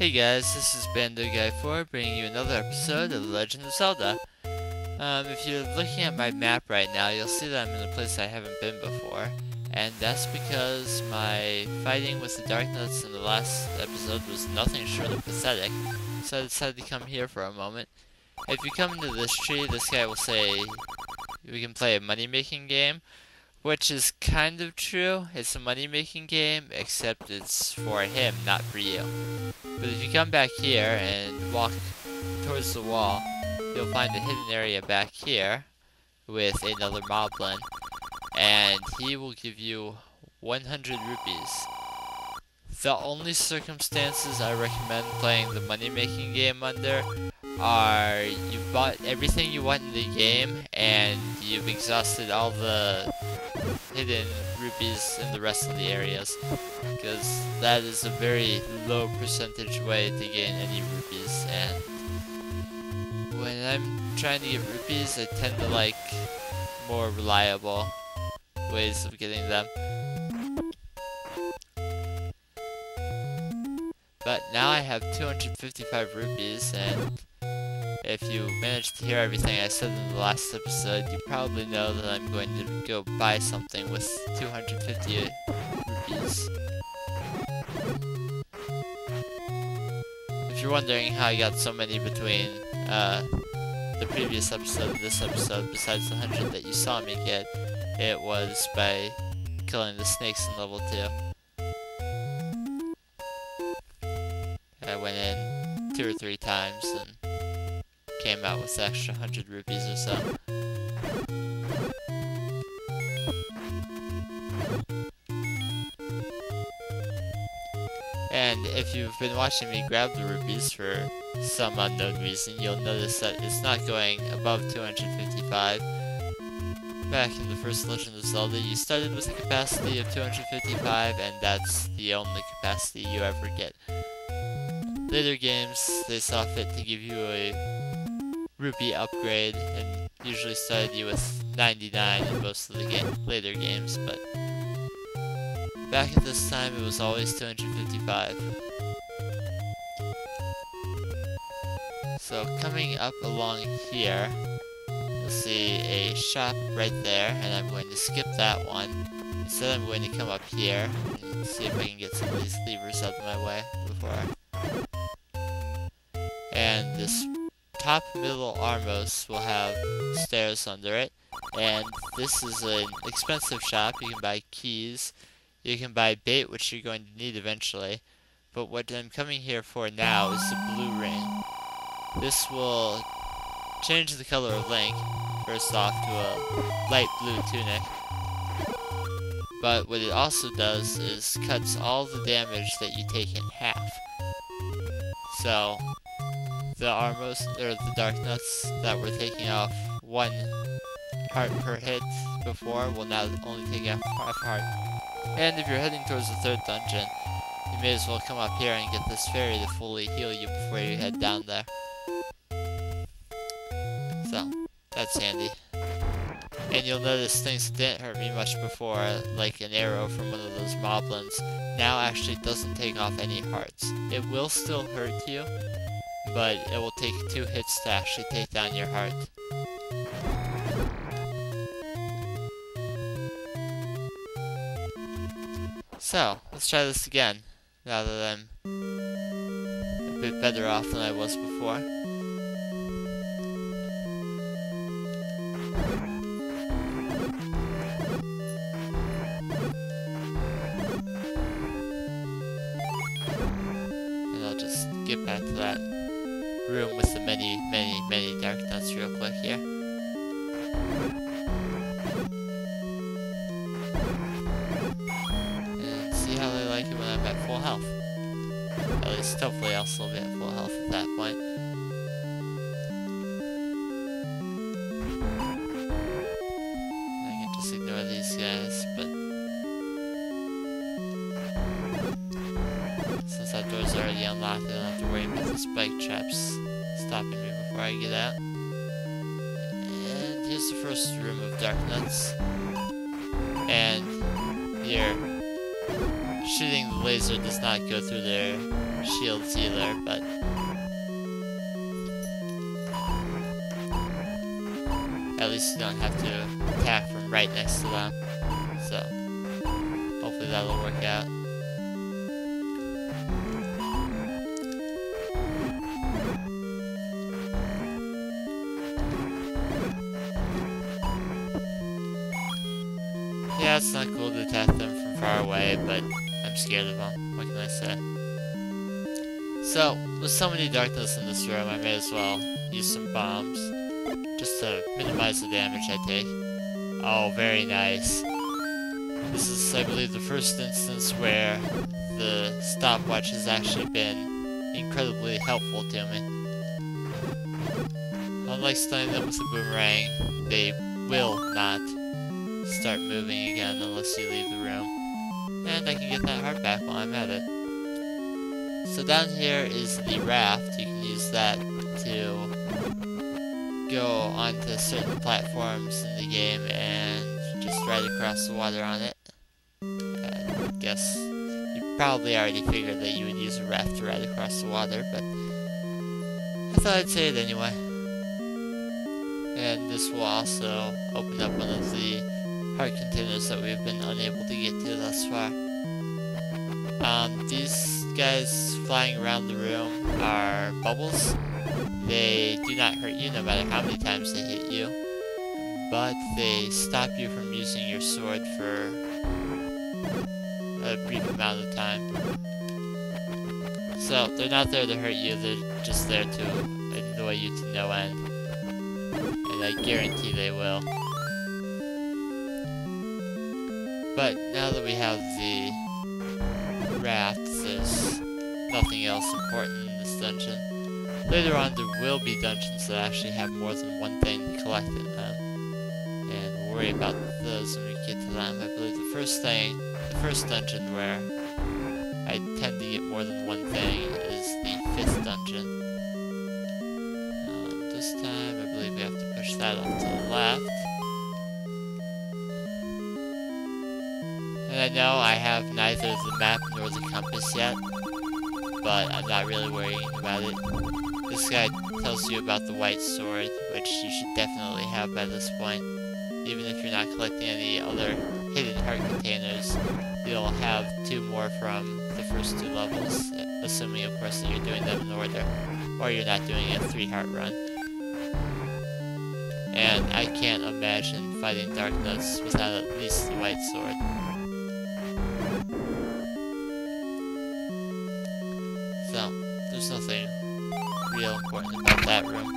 Hey guys, this is Bando Guy 4 bringing you another episode of The Legend of Zelda. If you're looking at my map right now, you'll see that I'm in a place I haven't been before. And that's because my fighting with the Darknuts in the last episode was nothing short of pathetic. So I decided to come here for a moment. If you come into this tree, this guy will say we can play a money-making game. Which is kind of true. It's a money-making game, except it's for him, not for you. But if you come back here and walk towards the wall, you'll find a hidden area back here with another moblin, and he will give you 100 rupees. The only circumstances I recommend playing the money-making game under are you've bought everything you want in the game and you've exhausted all the hidden rupees in the rest of the areas, because that is a very low percentage way to gain any rupees, and when I'm trying to get rupees I tend to like more reliable ways of getting them. But now I have 255 rupees, and if you managed to hear everything I said in the last episode, you probably know that I'm going to go buy something with 250 rupees. If you're wondering how I got so many between the previous episode and this episode, besides the 100 that you saw me get, it was by killing the snakes in level 2. I went in 2 or 3 times and came out with the extra 100 rupees or so. And if you've been watching me grab the rupees for some unknown reason, you'll notice that it's not going above 255. Back in the first Legend of Zelda, you started with a capacity of 255, and that's the only capacity you ever get. Later games, they saw fit to give you a rupee upgrade, and usually started you with 99 in most of the later games, but back at this time it was always 255. So coming up along here, you'll see a shop right there, and I'm going to skip that one. Instead I'm going to come up here and see if I can get some of these levers out of my way before and this top middle Armos will have stairs under it, and this is an expensive shop. You can buy keys, you can buy bait, which you're going to need eventually, but what I'm coming here for now is the blue ring. This will change the color of Link, first off, to a light blue tunic, but what it also does is cuts all the damage that you take in half. So the Armos, or the Darknuts that were taking off 1 heart per hit before will now only take off half heart. And if you're heading towards the 3rd dungeon, you may as well come up here and get this fairy to fully heal you before you head down there. So, that's handy. And you'll notice things that didn't hurt me much before, like an arrow from one of those moblins, now actually doesn't take off any hearts. It will still hurt you, but it will take 2 hits to actually take down your heart. So, let's try this again, now that I'm a bit better off than I was before. And I'll just get back to that room with the many Darknuts real quick here. And see how they like it when I'm at full health. At least hopefully I'll still be at full health at that point. I can just ignore these guys, but since that door's already unlocked, I don't have to worry about the spike traps stopping me before I get out. And here's the first room of Darknuts. And here shooting the laser does not go through their shields either, but at least you don't have to attack from right next to them. So hopefully that'll work out. Yeah, it's not cool to attack them from far away, but I'm scared of them. What can I say? So, with so many Darknuts in this room, I may as well use some bombs, just to minimize the damage I take. Oh, very nice. This is, I believe, the first instance where the stopwatch has actually been incredibly helpful to me. Unlike stunning them with a boomerang, they will not start moving again unless you leave the room. And I can get that heart back while I'm at it. So down here is the raft. You can use that to go onto certain platforms in the game and just ride across the water on it. I guess you probably already figured that you would use a raft to ride across the water, but I thought I'd say it anyway. And this will also open up one of the heart containers that we've been unable to get to thus far. These guys flying around the room are bubbles. They do not hurt you no matter how many times they hit you, but they stop you from using your sword for a brief amount of time. So they're not there to hurt you, they're just there to annoy you to no end. And I guarantee they will. But now that we have the raft, there's nothing else important in this dungeon. Later on there will be dungeons that actually have more than one thing to collect in them. And we'll worry about those when we get to them. I believe the first dungeon where I tend to get more than one thing is the 5th dungeon. This time I believe we have to push that off to the left. And I know I have neither the map nor the compass yet, but I'm not really worrying about it. This guy tells you about the white sword, which you should definitely have by this point. Even if you're not collecting any other hidden heart containers, you'll have 2 more from the first 2 levels, assuming of course that you're doing them in order, or you're not doing a 3-heart run. And I can't imagine fighting Darknuts without at least the white sword. So, there's nothing real important about that room.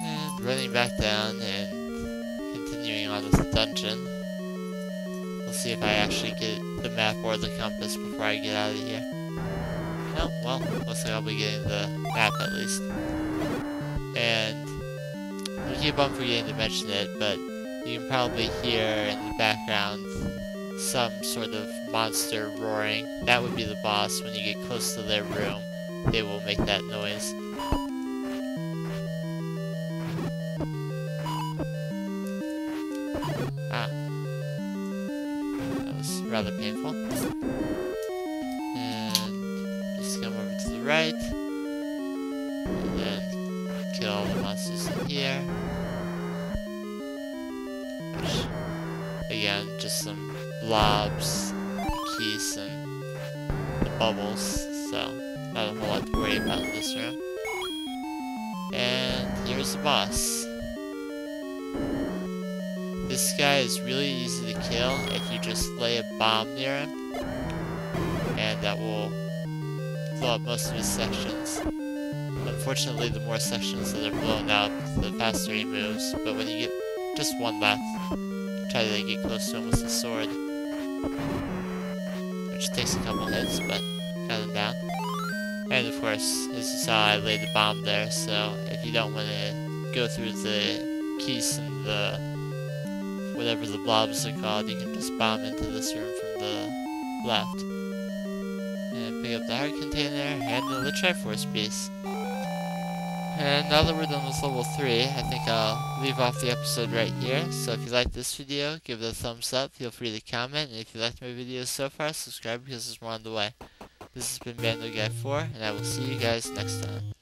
And running back down and continuing on with the dungeon. We'll see if I actually get the map or the compass before I get out of here. Oh, well, looks like I'll be getting the map at least. And I keep on forgetting to mention it, but you can probably hear in the background some sort of monster roaring. That would be the boss. When you get close to their room, they will make that noise. Ah. That was rather painful. And just come over to the right. And then kill all the monsters in here. Which, again, just some blobs, keys, and the bubbles, so not a whole lot to worry about in this room. And here's the boss. This guy is really easy to kill if you just lay a bomb near him, and that will blow up most of his sections. Unfortunately, the more sections that are blown up, the faster he moves, but when you get just one left, try to get close to him with the sword. Which takes a couple hits, but got him down. And of course, this is how I laid the bomb there, so if you don't want to go through the keys and the whatever the blobs are called, you can just bomb into this room from the left. And pick up the heart container, handle the Triforce piece. And now that we're done with level 3, I think I'll leave off the episode right here. So if you like this video, give it a thumbs up, feel free to comment, and if you liked my videos so far, subscribe because there's more on the way. This has been Bando Guy 4, and I will see you guys next time.